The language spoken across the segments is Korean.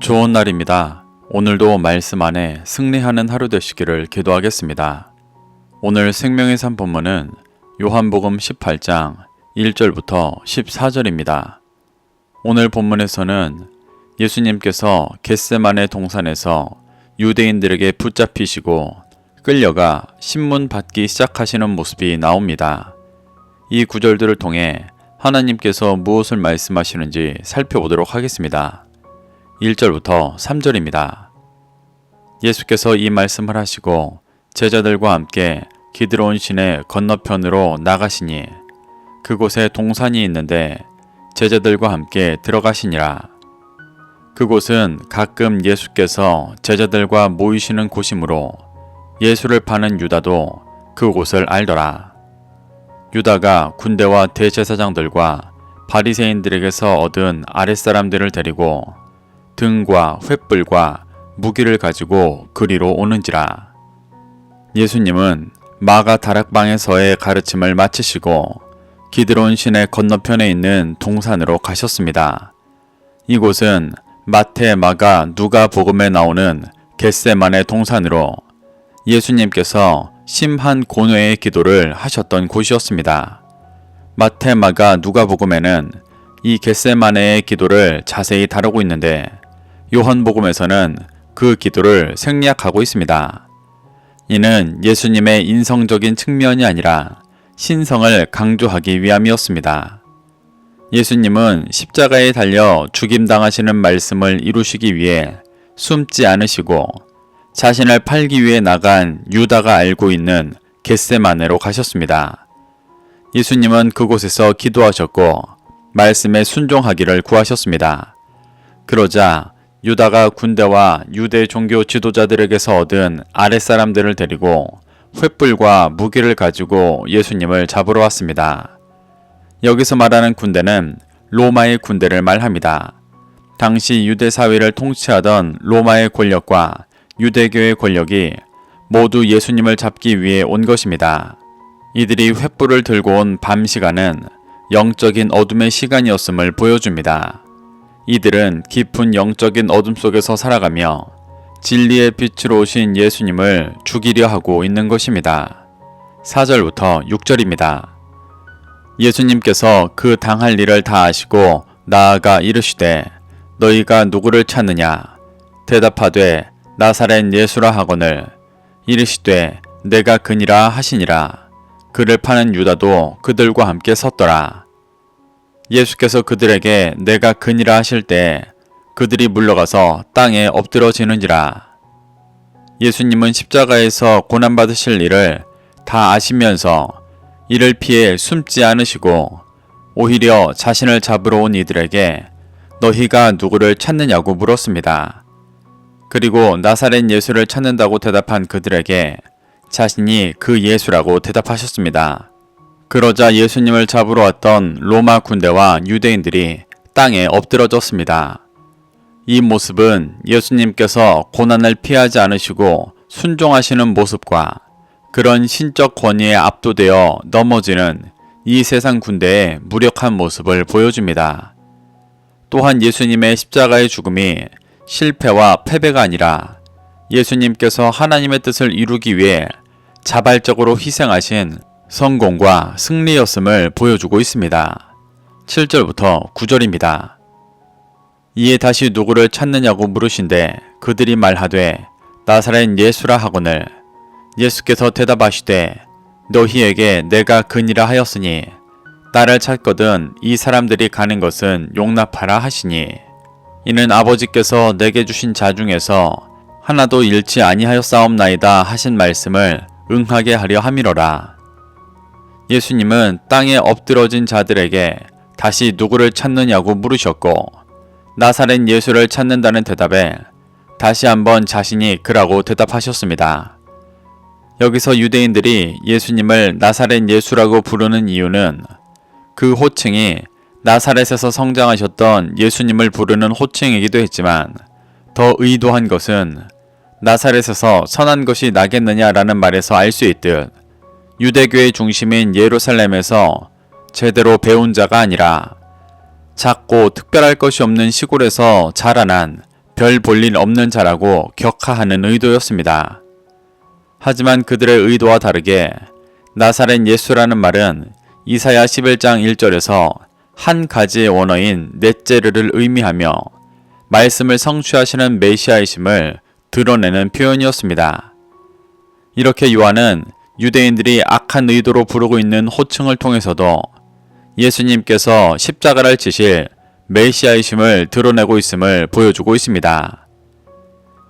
좋은 날입니다. 오늘도 말씀 안에 승리하는 하루 되시기를 기도하겠습니다. 오늘 생명의 산 본문은 요한복음 18장 1절부터 14절입니다. 오늘 본문에서는 예수님께서 겟세마네 동산에서 유대인들에게 붙잡히시고 끌려가 신문 받기 시작하시는 모습이 나옵니다. 이 구절들을 통해 하나님께서 무엇을 말씀하시는지 살펴보도록 하겠습니다. 1절부터 3절입니다. 예수께서 이 말씀을 하시고 제자들과 함께 기드론 시내 건너편으로 나가시니 그곳에 동산이 있는데 제자들과 함께 들어가시니라. 그곳은 가끔 예수께서 제자들과 모이시는 곳이므로 예수를 파는 유다도 그곳을 알더라. 유다가 군대와 대제사장들과 바리새인들에게서 얻은 아랫사람들을 데리고 등과 횃불과 무기를 가지고 그리로 오는지라. 예수님은 마가 다락방에서의 가르침을 마치시고 기드론 시내 건너편에 있는 동산으로 가셨습니다. 이곳은 마태, 마가, 누가 복음에 나오는 겟세마네 동산으로 예수님께서 심한 고뇌의 기도를 하셨던 곳이었습니다. 마태, 마가, 누가 복음에는 이 겟세마네의 기도를 자세히 다루고 있는데 요한복음에서는 그 기도를 생략하고 있습니다. 이는 예수님의 인성적인 측면이 아니라 신성을 강조하기 위함이었습니다. 예수님은 십자가에 달려 죽임당하시는 말씀을 이루시기 위해 숨지 않으시고 자신을 팔기 위해 나간 유다가 알고 있는 겟세마네로 가셨습니다. 예수님은 그곳에서 기도하셨고 말씀에 순종하기를 구하셨습니다. 그러자 유다가 군대와 유대 종교 지도자들에게서 얻은 아랫사람들을 데리고 횃불과 무기를 가지고 예수님을 잡으러 왔습니다. 여기서 말하는 군대는 로마의 군대를 말합니다. 당시 유대 사회를 통치하던 로마의 권력과 유대교의 권력이 모두 예수님을 잡기 위해 온 것입니다. 이들이 횃불을 들고 온 밤 시간은 영적인 어둠의 시간이었음을 보여줍니다. 이들은 깊은 영적인 어둠 속에서 살아가며 진리의 빛으로 오신 예수님을 죽이려 하고 있는 것입니다. 4절부터 6절입니다. 예수님께서 그 당할 일을 다 아시고 나아가 이르시되 너희가 누구를 찾느냐? 대답하되 나사렛 예수라 하거늘 이르시되 내가 그니라 하시니라. 그를 파는 유다도 그들과 함께 섰더라. 예수께서 그들에게 내가 그니라 하실 때 그들이 물러가서 땅에 엎드러지는지라. 예수님은 십자가에서 고난받으실 일을 다 아시면서 이를 피해 숨지 않으시고 오히려 자신을 잡으러 온 이들에게 너희가 누구를 찾느냐고 물었습니다. 그리고 나사렛 예수를 찾는다고 대답한 그들에게 자신이 그 예수라고 대답하셨습니다. 그러자 예수님을 잡으러 왔던 로마 군대와 유대인들이 땅에 엎드러졌습니다. 이 모습은 예수님께서 고난을 피하지 않으시고 순종하시는 모습과 그런 신적 권위에 압도되어 넘어지는 이 세상 군대의 무력한 모습을 보여줍니다. 또한 예수님의 십자가의 죽음이 실패와 패배가 아니라 예수님께서 하나님의 뜻을 이루기 위해 자발적으로 희생하신 성공과 승리였음을 보여주고 있습니다. 7절부터 9절입니다. 이에 다시 누구를 찾느냐고 물으신데 그들이 말하되 나사렛 예수라 하거늘 예수께서 대답하시되 너희에게 내가 그니라 하였으니 나를 찾거든 이 사람들이 가는 것은 용납하라 하시니 이는 아버지께서 내게 주신 자 중에서 하나도 잃지 아니하였사옵나이다 하신 말씀을 응하게 하려 함이로라. 예수님은 땅에 엎드러진 자들에게 다시 누구를 찾느냐고 물으셨고 나사렛 예수를 찾는다는 대답에 다시 한번 자신이 그라고 대답하셨습니다. 여기서 유대인들이 예수님을 나사렛 예수라고 부르는 이유는 그 호칭이 나사렛에서 성장하셨던 예수님을 부르는 호칭이기도 했지만 더 의도한 것은 나사렛에서 선한 것이 나겠느냐라는 말에서 알 수 있듯 유대교의 중심인 예루살렘에서 제대로 배운 자가 아니라 작고 특별할 것이 없는 시골에서 자라난 별 볼 일 없는 자라고 격하하는 의도였습니다. 하지만 그들의 의도와 다르게 나사렛 예수라는 말은 이사야 11장 1절에서 한 가지의 원어인 넷제르를 의미하며 말씀을 성취하시는 메시아이심을 드러내는 표현이었습니다. 이렇게 요한은 유대인들이 악한 의도로 부르고 있는 호칭을 통해서도 예수님께서 십자가를 지실 메시아이심을 드러내고 있음을 보여주고 있습니다.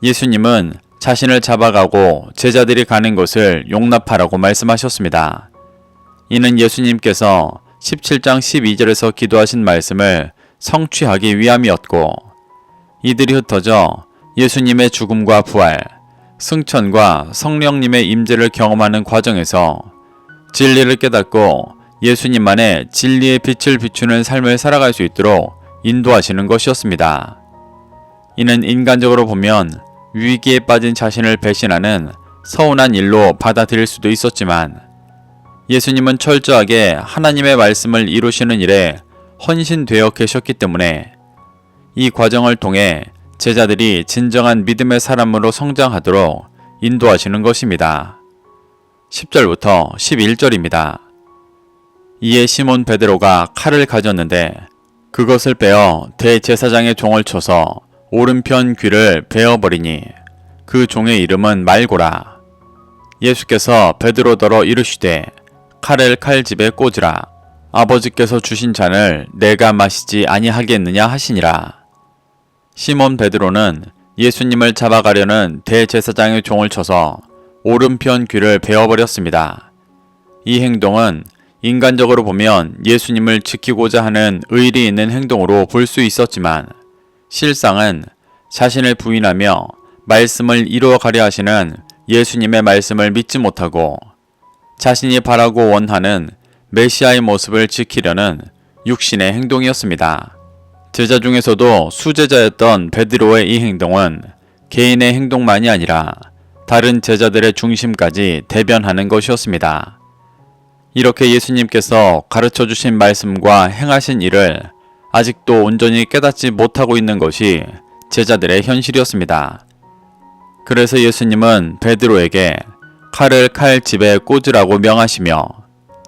예수님은 자신을 잡아가고 제자들이 가는 것을 용납하라고 말씀하셨습니다. 이는 예수님께서 17장 12절에서 기도하신 말씀을 성취하기 위함이었고, 이들이 흩어져 예수님의 죽음과 부활, 승천과 성령님의 임재를 경험하는 과정에서 진리를 깨닫고 예수님만의 진리의 빛을 비추는 삶을 살아갈 수 있도록 인도하시는 것이었습니다. 이는 인간적으로 보면 위기에 빠진 자신을 배신하는 서운한 일로 받아들일 수도 있었지만, 예수님은 철저하게 하나님의 말씀을 이루시는 일에 헌신되어 계셨기 때문에 이 과정을 통해 제자들이 진정한 믿음의 사람으로 성장하도록 인도하시는 것입니다. 10절부터 11절입니다. 이에 시몬 베드로가 칼을 가졌는데 그것을 빼어 대제사장의 종을 쳐서 오른편 귀를 베어버리니 그 종의 이름은 말고라. 예수께서 베드로더러 이르시되 칼을 칼집에 꽂으라. 아버지께서 주신 잔을 내가 마시지 아니하겠느냐 하시니라. 시몬 베드로는 예수님을 잡아가려는 대제사장의 종을 쳐서 오른편 귀를 베어버렸습니다. 이 행동은 인간적으로 보면 예수님을 지키고자 하는 의리 있는 행동으로 볼 수 있었지만, 실상은 자신을 부인하며 말씀을 이루어가려 하시는 예수님의 말씀을 믿지 못하고 자신이 바라고 원하는 메시아의 모습을 지키려는 육신의 행동이었습니다. 제자 중에서도 수제자였던 베드로의 이 행동은 개인의 행동만이 아니라 다른 제자들의 중심까지 대변하는 것이었습니다. 이렇게 예수님께서 가르쳐 주신 말씀과 행하신 일을 아직도 온전히 깨닫지 못하고 있는 것이 제자들의 현실이었습니다. 그래서 예수님은 베드로에게 칼을 칼집에 꽂으라고 명하시며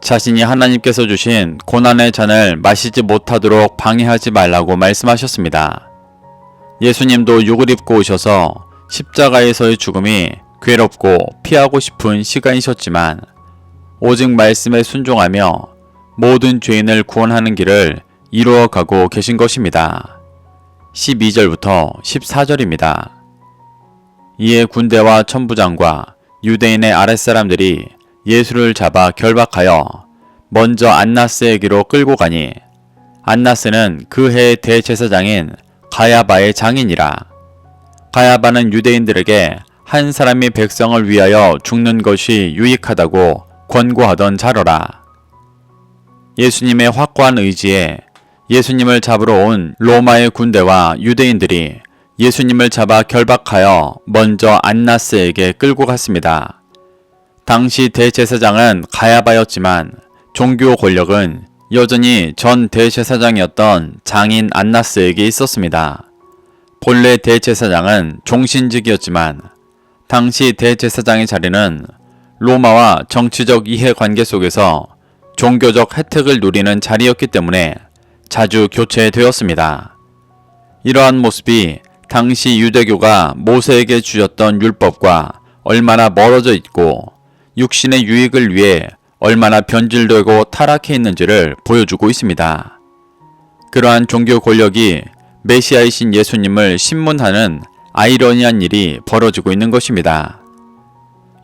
자신이 하나님께서 주신 고난의 잔을 마시지 못하도록 방해하지 말라고 말씀하셨습니다. 예수님도 육을 입고 오셔서 십자가에서의 죽음이 괴롭고 피하고 싶은 시간이셨지만 오직 말씀에 순종하며 모든 죄인을 구원하는 길을 이루어가고 계신 것입니다. 12절부터 14절입니다. 이에 군대와 천부장과 유대인의 아랫사람들이 예수를 잡아 결박하여 먼저 안나스에게로 끌고 가니, 안나스는 그 해의 대제사장인 가야바의 장인이라. 가야바는 유대인들에게 한 사람이 백성을 위하여 죽는 것이 유익하다고 권고하던 자로라. 예수님의 확고한 의지에 예수님을 잡으러 온 로마의 군대와 유대인들이 예수님을 잡아 결박하여 먼저 안나스에게 끌고 갔습니다. 당시 대제사장은 가야바였지만 종교 권력은 여전히 전 대제사장이었던 장인 안나스에게 있었습니다. 본래 대제사장은 종신직이었지만 당시 대제사장의 자리는 로마와 정치적 이해관계 속에서 종교적 혜택을 누리는 자리였기 때문에 자주 교체되었습니다. 이러한 모습이 당시 유대교가 모세에게 주셨던 율법과 얼마나 멀어져 있고 육신의 유익을 위해 얼마나 변질되고 타락해 있는지를 보여주고 있습니다. 그러한 종교 권력이 메시아이신 예수님을 신문하는 아이러니한 일이 벌어지고 있는 것입니다.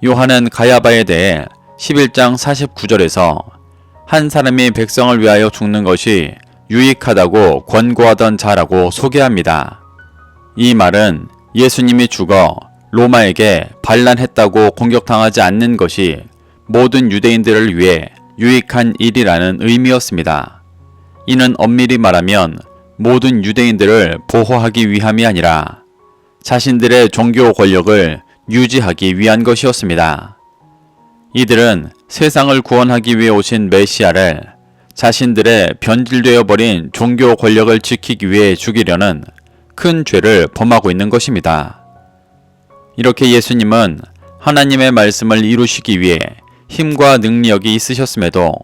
요한은 가야바에 대해 11장 49절에서 한 사람이 백성을 위하여 죽는 것이 유익하다고 권고하던 자라고 소개합니다. 이 말은 예수님이 죽어 로마에게 반란했다고 공격당하지 않는 것이 모든 유대인들을 위해 유익한 일이라는 의미였습니다. 이는 엄밀히 말하면 모든 유대인들을 보호하기 위함이 아니라 자신들의 종교 권력을 유지하기 위한 것이었습니다. 이들은 세상을 구원하기 위해 오신 메시아를 자신들의 변질되어 버린 종교 권력을 지키기 위해 죽이려는 큰 죄를 범하고 있는 것입니다. 이렇게 예수님은 하나님의 말씀을 이루시기 위해 힘과 능력이 있으셨음에도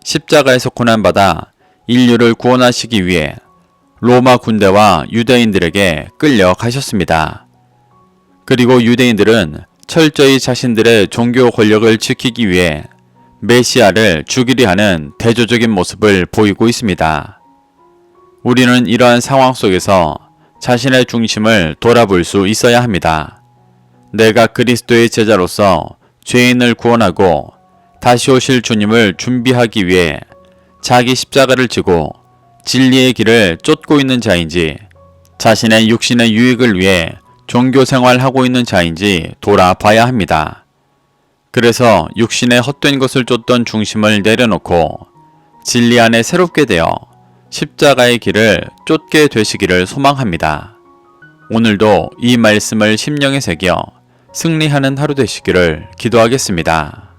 십자가에서 고난받아 인류를 구원하시기 위해 로마 군대와 유대인들에게 끌려가셨습니다. 그리고 유대인들은 철저히 자신들의 종교 권력을 지키기 위해 메시아를 죽이려 하는 대조적인 모습을 보이고 있습니다. 우리는 이러한 상황 속에서 자신의 중심을 돌아볼 수 있어야 합니다. 내가 그리스도의 제자로서 죄인을 구원하고 다시 오실 주님을 준비하기 위해 자기 십자가를 지고 진리의 길을 쫓고 있는 자인지 자신의 육신의 유익을 위해 종교 생활하고 있는 자인지 돌아봐야 합니다. 그래서 육신의 헛된 것을 쫓던 중심을 내려놓고 진리 안에 새롭게 되어 십자가의 길을 쫓게 되시기를 소망합니다. 오늘도 이 말씀을 심령에 새겨 승리하는 하루 되시기를 기도하겠습니다.